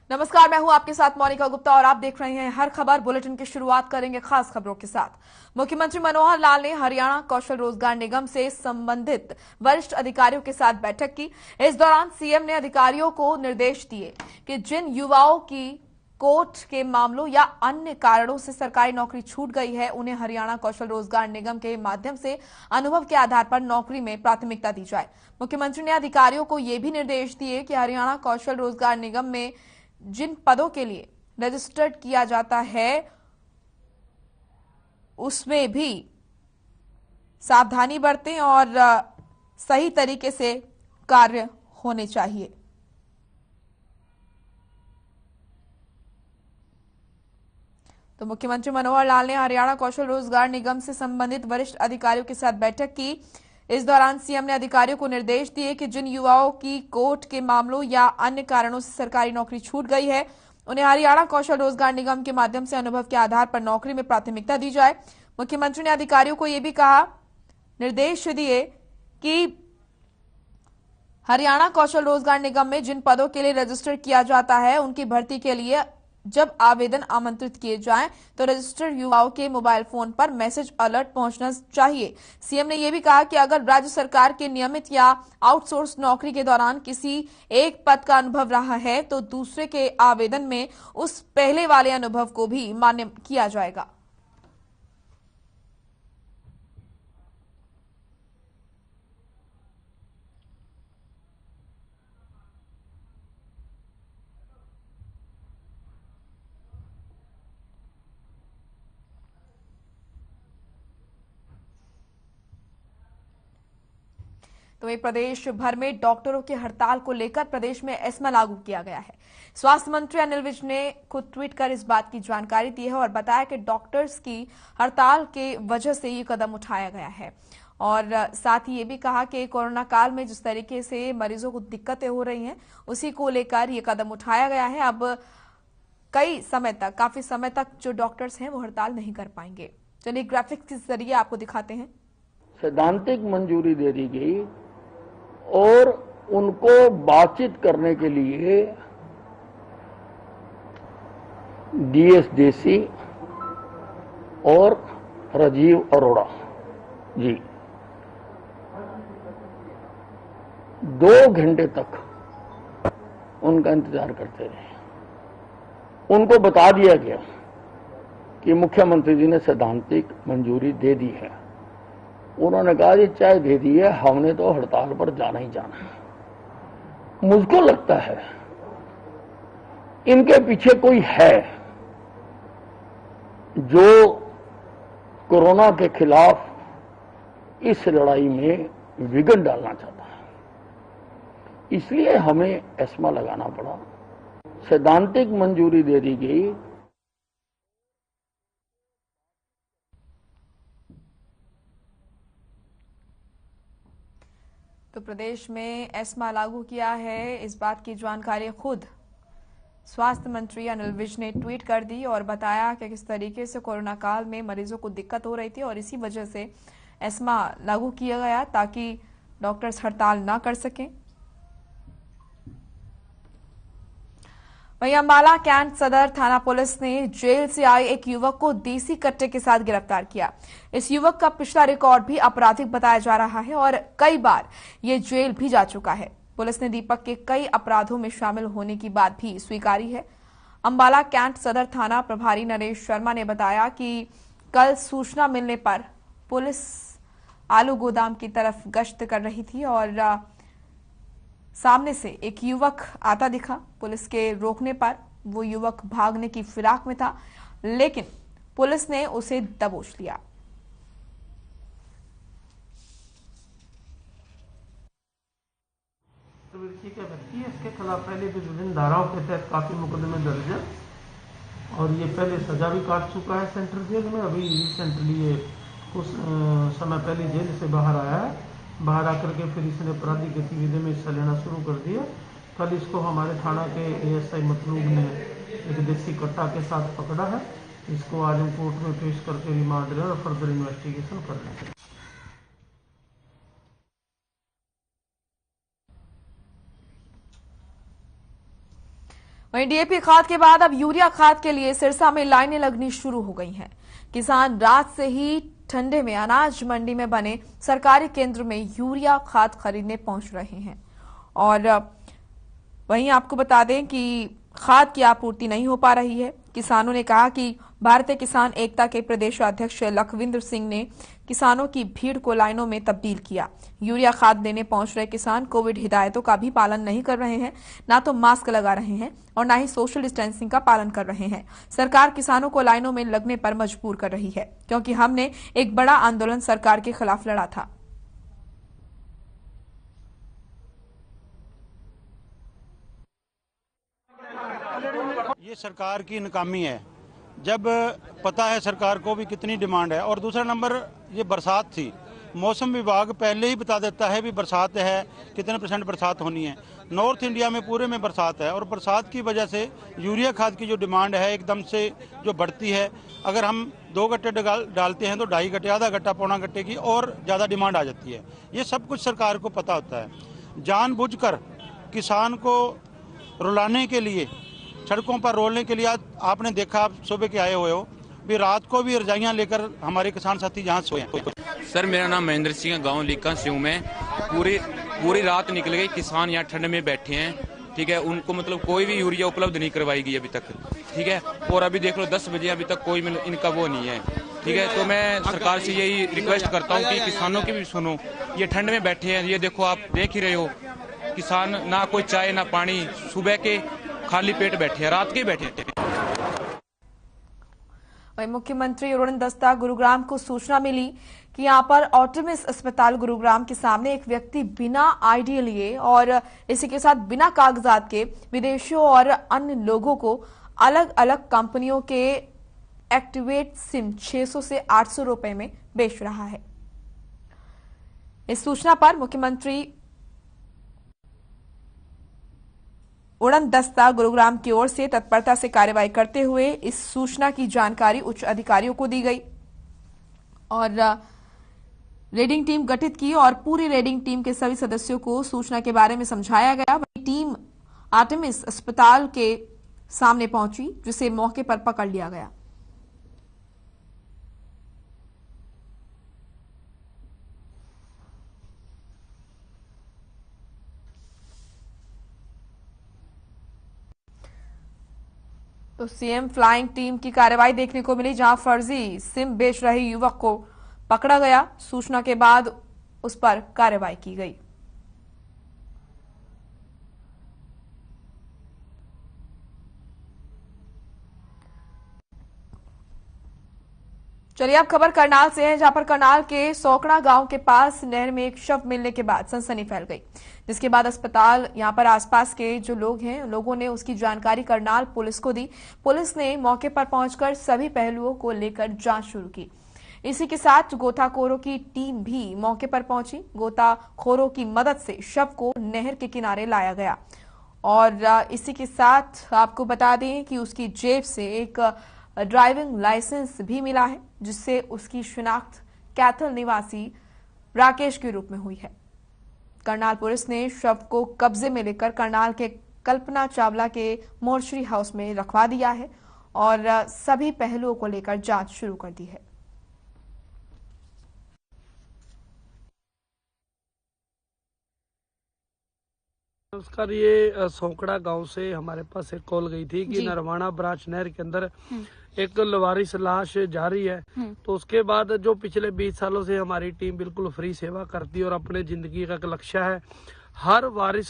नमस्कार, मैं हूं आपके साथ मोनिका गुप्ता और आप देख रहे हैं हर खबर बुलेटिन की शुरुआत करेंगे खास खबरों के साथ। मुख्यमंत्री मनोहर लाल ने हरियाणा कौशल रोजगार निगम से संबंधित वरिष्ठ अधिकारियों के साथ बैठक की। इस दौरान सीएम ने अधिकारियों को निर्देश दिए कि जिन युवाओं की कोर्ट के मामलों या अन्य कारणों से सरकारी नौकरी छूट गई है, उन्हें हरियाणा कौशल रोजगार निगम के माध्यम से अनुभव के आधार पर नौकरी में प्राथमिकता दी जाए। मुख्यमंत्री ने अधिकारियों को यह भी निर्देश दिए कि हरियाणा कौशल रोजगार निगम में जिन पदों के लिए रजिस्टर्ड किया जाता है उसमें भी सावधानी बरतें और सही तरीके से कार्य होने चाहिए। तो मुख्यमंत्री मनोहर लाल ने हरियाणा कौशल रोजगार निगम से संबंधित वरिष्ठ अधिकारियों के साथ बैठक की। इस दौरान सीएम ने अधिकारियों को निर्देश दिए कि जिन युवाओं की कोर्ट के मामलों या अन्य कारणों से सरकारी नौकरी छूट गई है, उन्हें हरियाणा कौशल रोजगार निगम के माध्यम से अनुभव के आधार पर नौकरी में प्राथमिकता दी जाए। मुख्यमंत्री ने अधिकारियों को यह भी कहा, निर्देश दिए कि हरियाणा कौशल रोजगार निगम में जिन पदों के लिए रजिस्टर किया जाता है, उनकी भर्ती के लिए जब आवेदन आमंत्रित किए जाएं तो रजिस्टर्ड युवाओं के मोबाइल फोन पर मैसेज अलर्ट पहुंचना चाहिए। सीएम ने यह भी कहा कि अगर राज्य सरकार के नियमित या आउटसोर्स नौकरी के दौरान किसी एक पद का अनुभव रहा है तो दूसरे के आवेदन में उस पहले वाले अनुभव को भी मान्य किया जाएगा। तो वही प्रदेश भर में डॉक्टरों की हड़ताल को लेकर प्रदेश में एस्मा लागू किया गया है। स्वास्थ्य मंत्री अनिल विज ने खुद ट्वीट कर इस बात की जानकारी दी है और बताया कि डॉक्टर्स की हड़ताल के वजह से ये कदम उठाया गया है। और साथ ही ये भी कहा कि कोरोना काल में जिस तरीके से मरीजों को दिक्कतें हो रही हैं, उसी को लेकर ये कदम उठाया गया है। अब काफी समय तक जो डॉक्टर्स हैं वो हड़ताल नहीं कर पाएंगे। चलिए ग्राफिक्स के जरिए आपको दिखाते हैं। सैद्धांतिक मंजूरी दे दी गई और उनको बातचीत करने के लिए डीएस देसी और राजीव अरोड़ा जी 2 घंटे तक उनका इंतजार करते रहे। उनको बता दिया गया कि मुख्यमंत्री जी ने सैद्धांतिक मंजूरी दे दी है। उन्होंने कहा जी चाहे दे दी है, हमने तो हड़ताल पर जाना ही जाना है। मुझको लगता है इनके पीछे कोई है जो कोरोना के खिलाफ इस लड़ाई में विघन डालना चाहता है, इसलिए हमें एस्मा लगाना पड़ा। सैद्धांतिक मंजूरी दे दी गई। तो प्रदेश में एस्मा लागू किया है, इस बात की जानकारी खुद स्वास्थ्य मंत्री अनिल विज ने ट्वीट कर दी और बताया कि किस तरीके से कोरोना काल में मरीजों को दिक्कत हो रही थी और इसी वजह से एस्मा लागू किया गया ताकि डॉक्टर्स हड़ताल ना कर सकें। वहीं अंबाला कैंट सदर थाना पुलिस ने जेल से आए एक युवक को देसी कट्टे के साथ गिरफ्तार किया। इस युवक का पिछला रिकॉर्ड भी आपराधिक बताया जा रहा है और कई बार ये जेल भी जा चुका है। पुलिस ने दीपक के कई अपराधों में शामिल होने की बात भी स्वीकारी है। अंबाला कैंट सदर थाना प्रभारी नरेश शर्मा ने बताया कि कल सूचना मिलने पर पुलिस आलू गोदाम की तरफ गश्त कर रही थी और सामने से एक युवक आता दिखा। पुलिस के रोकने पर वो युवक भागने की फिराक में था, लेकिन पुलिस ने उसे दबोच लिया। क्या व्यक्ति है, इसके खिलाफ पहले भी विभिन्न धाराओं के तहत काफी मुकदमे दर्ज है और ये पहले सजा भी काट चुका है सेंट्रल जेल में। अभी रिसेंटली ये कुछ समय पहले जेल से बाहर आया है। बाहर आकर के फिर इसने आपराधिक गतिविधि में हिस्सा लेना शुरू कर दिया। कल इसको हमारे थाना के एएसआई मतलूब ने एक देसी कट्टा के साथ पकड़ा है। इसको आज हम कोर्ट में पेश करके रिमांड ले और फर्दर इन्वेस्टिगेशन कर रहे हैं। वहीं डीएपी खाद के बाद अब यूरिया खाद के लिए सिरसा में लाइनें लगनी शुरू हो गई हैं। किसान रात से ही ठंडे में अनाज मंडी में बने सरकारी केंद्र में यूरिया खाद खरीदने पहुंच रहे हैं। और वहीं आपको बता दें कि खाद की आपूर्ति नहीं हो पा रही है। किसानों ने कहा कि भारतीय किसान एकता के प्रदेश अध्यक्ष लखविंद्र सिंह ने किसानों की भीड़ को लाइनों में तब्दील किया। यूरिया खाद लेने पहुंच रहे किसान कोविड हिदायतों का भी पालन नहीं कर रहे हैं, ना तो मास्क लगा रहे हैं और ना ही सोशल डिस्टेंसिंग का पालन कर रहे हैं। सरकार किसानों को लाइनों में लगने पर मजबूर कर रही है, क्योंकि हमने एक बड़ा आंदोलन सरकार के खिलाफ लड़ा था। ये सरकार की नाकामी है, जब पता है सरकार को भी कितनी डिमांड है। और दूसरा नंबर, ये बरसात थी, मौसम विभाग पहले ही बता देता है भी बरसात है, कितने % बरसात होनी है। नॉर्थ इंडिया में पूरे में बरसात है और बरसात की वजह से यूरिया खाद की जो डिमांड है एकदम से जो बढ़ती है। अगर हम 2 गट्टे डालते हैं तो 2.5 गट्टे, आधा गट्टा, पौना गट्टे की और ज़्यादा डिमांड आ जाती है। ये सब कुछ सरकार को पता होता है। जानबूझकर किसान को रुलाने के लिए, सड़कों पर रोलने के लिए, आपने देखा, आप सुबह के आए हुए हो, भी रात को भी रजाइयाँ लेकर हमारे किसान साथी जहाँ सोए हैं। सर, मेरा नाम महेंद्र सिंह, गांव लीका सिंह में। पूरी रात निकल गई, किसान यहाँ ठंड में बैठे हैं। ठीक है, उनको मतलब कोई भी यूरिया उपलब्ध नहीं करवाई गई अभी तक। ठीक है, और अभी देख लो 10 बजे अभी तक कोई इनका वो नहीं है। ठीक है, तो मैं सरकार से यही रिक्वेस्ट करता हूँ कि किसानों की भी सुनो। ये ठंड में बैठे हैं, ये देखो, आप देख ही रहे हो, किसान ना कोई चाय ना पानी, सुबह के खाली पेट बैठे हैं, रात के बैठे हैं। वहीं मुख्यमंत्री उड़न दस्ता गुरुग्राम को सूचना मिली कि यहां पर ऑप्टिमिस्ट अस्पताल गुरुग्राम के सामने एक व्यक्ति बिना आईडी लिए और इसी के साथ बिना कागजात के विदेशियों और अन्य लोगों को अलग अलग कंपनियों के एक्टिवेट सिम 600 से 800 रुपए में बेच रहा है। इस सूचना पर मुख्यमंत्री उड़न दस्ता गुरुग्राम की ओर से तत्परता से कार्रवाई करते हुए इस सूचना की जानकारी उच्च अधिकारियों को दी गई और रेडिंग टीम गठित की और पूरी रेडिंग टीम के सभी सदस्यों को सूचना के बारे में समझाया गया। वही टीम आर्टेमिस अस्पताल के सामने पहुंची, जिसे मौके पर पकड़ लिया गया। तो सीएम फ्लाइंग टीम की कार्रवाई देखने को मिली, जहां फर्जी सिम बेच रहे युवक को पकड़ा गया। सूचना के बाद उस पर कार्रवाई की गई। चलिए अब खबर करनाल से है, जहां पर करनाल के सोकड़ा गांव के पास नहर में एक शव मिलने के बाद सनसनी फैल गई, जिसके बाद अस्पताल यहां पर आसपास के जो लोग हैं, लोगों ने उसकी जानकारी करनाल पुलिस को दी। पुलिस ने मौके पर पहुंचकर सभी पहलुओं को लेकर जांच शुरू की। इसी के साथ गोताखोरों की टीम भी मौके पर पहुंची। गोताखोरों की मदद से शव को नहर के किनारे लाया गया और इसी के साथ आपको बता दें कि उसकी जेब से एक ड्राइविंग लाइसेंस भी मिला है, जिससे उसकी शिनाख्त कैथल निवासी राकेश के रूप में हुई है। करनाल पुलिस ने शव को कब्जे में लेकर करनाल के कल्पना चावला के मोर्चरी हाउस में रखवा दिया है और सभी पहलुओं को लेकर जांच शुरू कर दी है। नमस्कार, ये सोकड़ा गांव से हमारे पास एक कॉल गई थी कि नरवाना ब्रांच नहर के अंदर एक लवारिस लाश जा रही है। तो उसके बाद जो पिछले 20 सालों से हमारी टीम बिल्कुल फ्री सेवा करती है और अपने जिंदगी का एक लक्ष्य है हर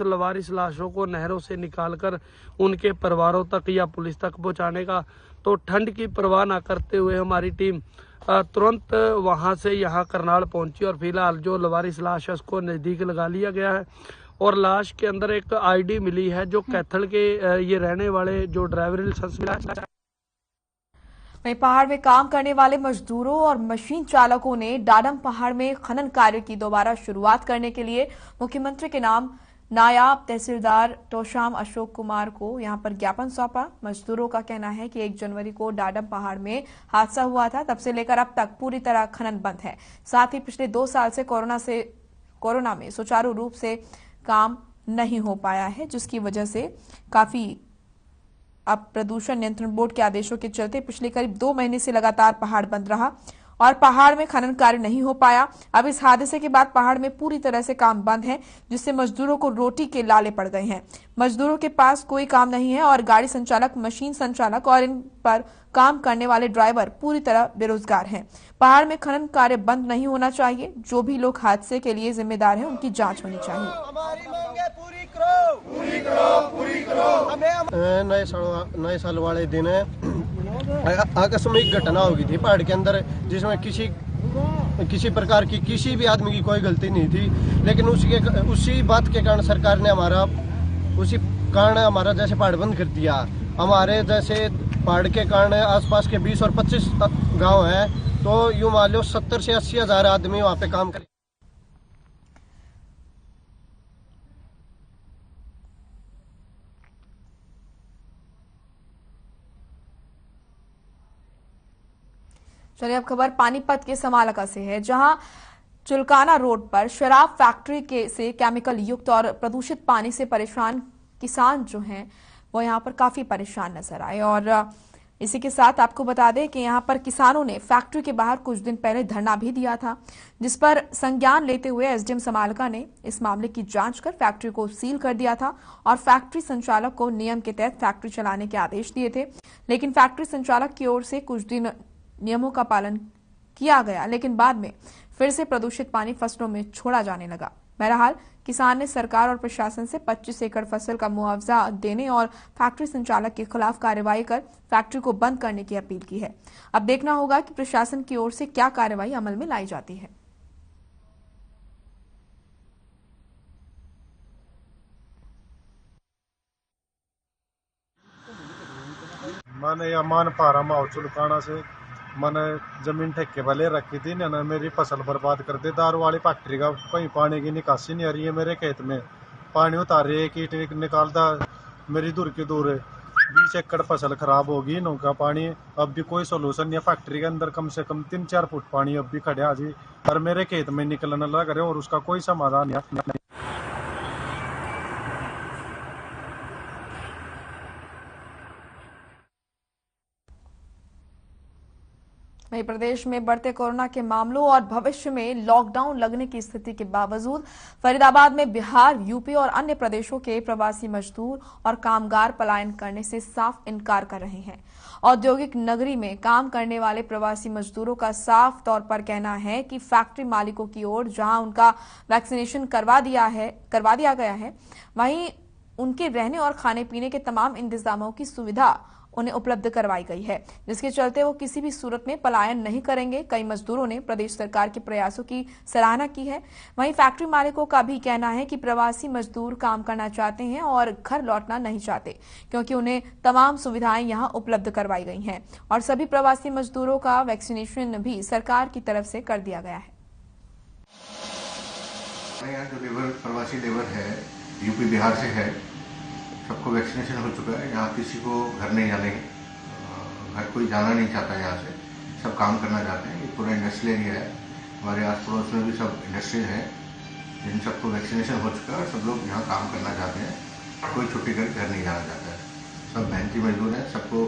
लवारिस लाशों को नहरों से निकालकर उनके परिवारों तक या पुलिस तक पहुंचाने का। तो ठंड की परवाह न करते हुए हमारी टीम तुरंत वहां से यहाँ करनाल पहुंची और फिलहाल जो लवारिस लाश है उसको नजदीक लगा लिया गया है और लाश के अंदर एक आईडी मिली है जो कैथल के ये रहने वाले जो ड्राइवर लाइसेंस मिला है। वहीं पहाड़ में काम करने वाले मजदूरों और मशीन चालकों ने डाडम पहाड़ में खनन कार्य की दोबारा शुरुआत करने के लिए मुख्यमंत्री के नाम नायब तहसीलदार तोशाम अशोक कुमार को यहां पर ज्ञापन सौंपा। मजदूरों का कहना है कि 1 जनवरी को डाडम पहाड़ में हादसा हुआ था, तब से लेकर अब तक पूरी तरह खनन बंद है। साथ ही पिछले 2 साल से कोरोना में सुचारू रूप से काम नहीं हो पाया है, जिसकी वजह से काफी अब प्रदूषण नियंत्रण बोर्ड के आदेशों के चलते पिछले करीब 2 महीने से लगातार पहाड़ बंद रहा और पहाड़ में खनन कार्य नहीं हो पाया। अब इस हादसे के बाद पहाड़ में पूरी तरह से काम बंद है, जिससे मजदूरों को रोटी के लाले पड़ गए हैं। मजदूरों के पास कोई काम नहीं है और गाड़ी संचालक, मशीन संचालक और इन पर काम करने वाले ड्राइवर पूरी तरह बेरोजगार हैं। पहाड़ में खनन कार्य बंद नहीं होना चाहिए। जो भी लोग हादसे के लिए जिम्मेदार हैं, उनकी जांच होनी चाहिए। हमारी मांगे पूरी करो, पूरी करो, पूरी करो। नए साल वाले दिन आकस्मिक घटना हो गई थी पहाड़ के अंदर, जिसमें किसी प्रकार की किसी भी आदमी की कोई गलती नहीं थी, लेकिन उसी बात के कारण सरकार ने हमारा जैसे पहाड़ बंद कर दिया। हमारे जैसे पहाड़ के कारण आसपास के 20 और 25 गांव हैं, तो यूं मान लो 70 से 80 हजार आदमी वहाँ पे काम करें। चलिए अब खबर पानीपत के समालका से है, जहां चुलकाना रोड पर शराब फैक्ट्री से केमिकल युक्त और प्रदूषित पानी से परेशान किसान जो हैं वो यहां पर काफी परेशान नजर आए। और इसी के साथ आपको बता दें कि यहां पर किसानों ने फैक्ट्री के बाहर कुछ दिन पहले धरना भी दिया था, जिस पर संज्ञान लेते हुए एसडीएम समालका ने इस मामले की जांच कर फैक्ट्री को सील कर दिया था और फैक्ट्री संचालक को नियम के तहत फैक्ट्री चलाने के आदेश दिए थे। लेकिन फैक्ट्री संचालक की ओर से कुछ दिन नियमों का पालन किया गया, लेकिन बाद में फिर से प्रदूषित पानी फसलों में छोड़ा जाने लगा। बहरहाल किसान ने सरकार और प्रशासन से 25 एकड़ फसल का मुआवजा देने और फैक्ट्री संचालक के खिलाफ कार्रवाई कर फैक्ट्री को बंद करने की अपील की है। अब देखना होगा कि प्रशासन की ओर से क्या कार्रवाई अमल में लाई जाती है। मैंने या मान पारा माओ चुलकाना से मैंने जमीन ठेके वाले रखी थी ना, मेरी फसल बर्बाद कर दे। दारू वाली फैक्ट्री का कहीं पानी की निकासी नहीं आ रही है। मेरे खेत में पानी उतार रही है, कीट निकालता मेरी दूर की दूर 20 एकड़ फसल खराब होगी। नौका पानी अब भी कोई सोल्यूशन नहीं है। फैक्ट्री के अंदर कम से कम 3-4 फुट पानी अब भी खड़े आ जी, और मेरे खेत में निकलने लग रहे और उसका कोई समाधान नहीं। वहीं प्रदेश में बढ़ते कोरोना के मामलों और भविष्य में लॉकडाउन लगने की स्थिति के बावजूद फरीदाबाद में बिहार, यूपी और अन्य प्रदेशों के प्रवासी मजदूर और कामगार पलायन करने से साफ इनकार कर रहे हैं। औद्योगिक नगरी में काम करने वाले प्रवासी मजदूरों का साफ तौर पर कहना है कि फैक्ट्री मालिकों की ओर जहां उनका वैक्सीनेशन करवा दिया गया है, वहीं उनके रहने और खाने पीने के तमाम इंतजामों की सुविधा उन्हें उपलब्ध करवाई गई है, जिसके चलते वो किसी भी सूरत में पलायन नहीं करेंगे। कई मजदूरों ने प्रदेश सरकार के प्रयासों की सराहना की है। वहीं फैक्ट्री मालिकों का भी कहना है कि प्रवासी मजदूर काम करना चाहते हैं और घर लौटना नहीं चाहते, क्योंकि उन्हें तमाम सुविधाएं यहां उपलब्ध करवाई गई हैं और सभी प्रवासी मजदूरों का वैक्सीनेशन भी सरकार की तरफ से कर दिया गया है। यहाँ जो प्रवासी लेबर है, यूपी बिहार से है, सबको वैक्सीनेशन हो चुका है। यहाँ किसी को घर नहीं जाने, घर कोई जाना नहीं चाहता। यहाँ से सब काम करना चाहते हैं। ये पूरा इंडस्ट्रियल एरिया है। हमारे आस पड़ोस में भी सब इंडस्ट्रीज हैं, जिन सबको वैक्सीनेशन हो चुका है और सब लोग यहाँ काम करना चाहते हैं। कोई छुट्टी कर घर नहीं जाना चाहता है। सब मेहनती मजदूर हैं। सबको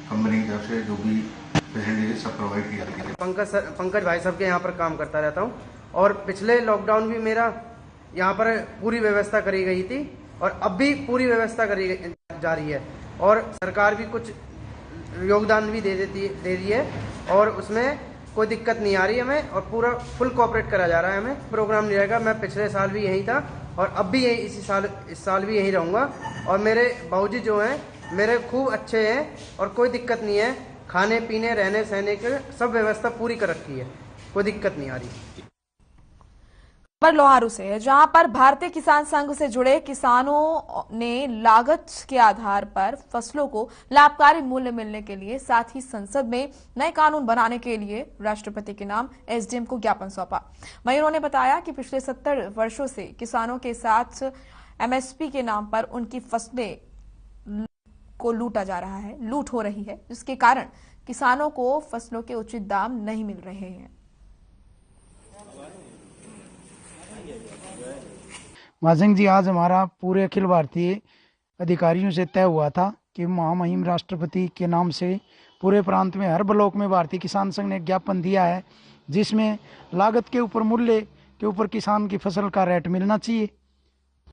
कंपनी की तरफ से जो भी फैसिलिटीज सब प्रोवाइड की जाती है। पंकज भाई साहब के यहाँ पर काम करता रहता हूँ और पिछले लॉकडाउन भी मेरा यहाँ पर पूरी व्यवस्था करी गई थी और अब भी पूरी व्यवस्था करी जा रही है और सरकार भी कुछ योगदान भी दे रही है और उसमें कोई दिक्कत नहीं आ रही है हमें और पूरा फुल कोऑपरेट करा जा रहा है। हमें प्रोग्राम नहीं रहेगा। मैं पिछले साल भी यहीं था और अब भी यही इस साल भी यहीं रहूँगा और मेरे बाबूजी जो हैं मेरे खूब अच्छे हैं और कोई दिक्कत नहीं है। खाने पीने रहने सहने के सब व्यवस्था पूरी कर रखी है, कोई दिक्कत नहीं आ रही। पर लोहारू से है, जहां पर भारतीय किसान संघ से जुड़े किसानों ने लागत के आधार पर फसलों को लाभकारी मूल्य मिलने के लिए साथ ही संसद में नए कानून बनाने के लिए राष्ट्रपति के नाम एसडीएम को ज्ञापन सौंपा। वहीं उन्होंने बताया कि पिछले 70 वर्षों से किसानों के साथ एमएसपी के नाम पर उनकी फसलें को लूटा जा रहा है, लूट हो रही है, जिसके कारण किसानों को फसलों के उचित दाम नहीं मिल रहे हैं। महासिंह जी, आज हमारा पूरे अखिल भारतीय अधिकारियों से तय हुआ था कि महामहिम राष्ट्रपति के नाम से पूरे प्रांत में हर ब्लॉक में भारतीय किसान संघ ने ज्ञापन दिया है, जिसमें लागत के ऊपर मूल्य के ऊपर किसान की फसल का रेट मिलना चाहिए।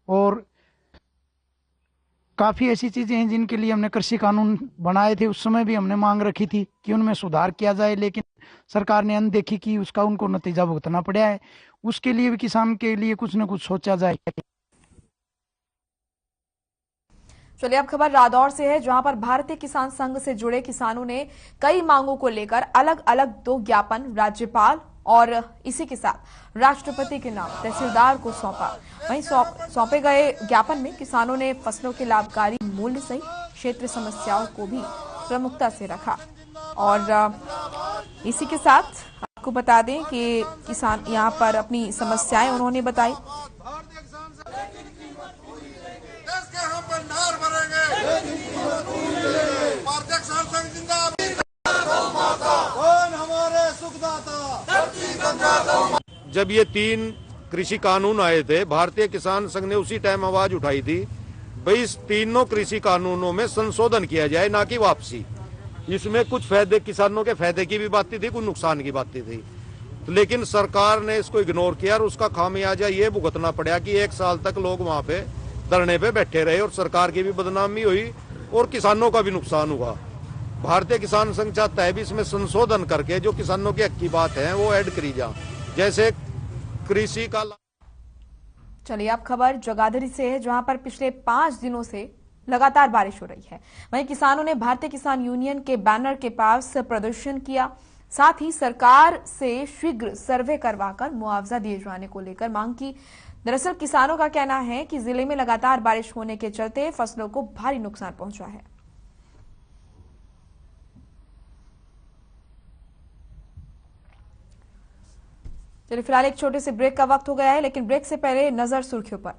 और काफ़ी ऐसी चीज़ें हैं जिनके लिए हमने कृषि कानून बनाए थे। उस समय भी हमने मांग रखी थी कि उनमें सुधार किया जाए, लेकिन सरकार ने अनदेखी की, उसका उनको नतीजा भुगतना पड़ा है। उसके लिए भी किसान के लिए कुछ न कुछ सोचा जाए। चलिए अब खबर रादौर से है, जहां पर भारतीय किसान संघ से जुड़े किसानों ने कई मांगों को लेकर अलग अलग 2 ज्ञापन राज्यपाल और इसी के साथ राष्ट्रपति के नाम तहसीलदार को सौंपा। वहीं सौंपे गए ज्ञापन में किसानों ने फसलों के लाभकारी मूल्य सहित क्षेत्र समस्याओं को भी प्रमुखता से रखा। और इसी के साथ आपको बता दें कि किसान यहां पर अपनी समस्याएं उन्होंने बताई। जब ये 3 कृषि कानून आए थे, भारतीय किसान संघ ने उसी टाइम आवाज उठाई थी, भाई इस तीनों कृषि कानूनों में संशोधन किया जाए, ना कि वापसी। इसमें कुछ फायदे, किसानों के फायदे की भी बातें थी, कुछ नुकसान की बातें थी, लेकिन सरकार ने इसको इग्नोर किया और उसका खामियाजा ये भुगतना पड़ा कि 1 साल तक लोग वहां पे धरने पे बैठे रहे और सरकार की भी बदनामी हुई और किसानों का भी नुकसान हुआ। भारतीय किसान संघ चाहता है भी इसमें संशोधन करके जो किसानों के हक की बात है वो ऐड करी जा, जैसे कृषि का। चलिए अब खबर जगाधरी से है, जहां पर पिछले 5 दिनों से लगातार बारिश हो रही है। वहीं किसानों ने भारतीय किसान यूनियन के बैनर के पास प्रदर्शन किया। साथ ही सरकार से शीघ्र सर्वे करवाकर मुआवजा दिए जाने को लेकर मांग की। दरअसल किसानों का कहना है कि जिले में लगातार बारिश होने के चलते फसलों को भारी नुकसान पहुंचा है। चलिए फिलहाल एक छोटे से ब्रेक का वक्त हो गया है, लेकिन ब्रेक से पहले नजर सुर्खियों पर।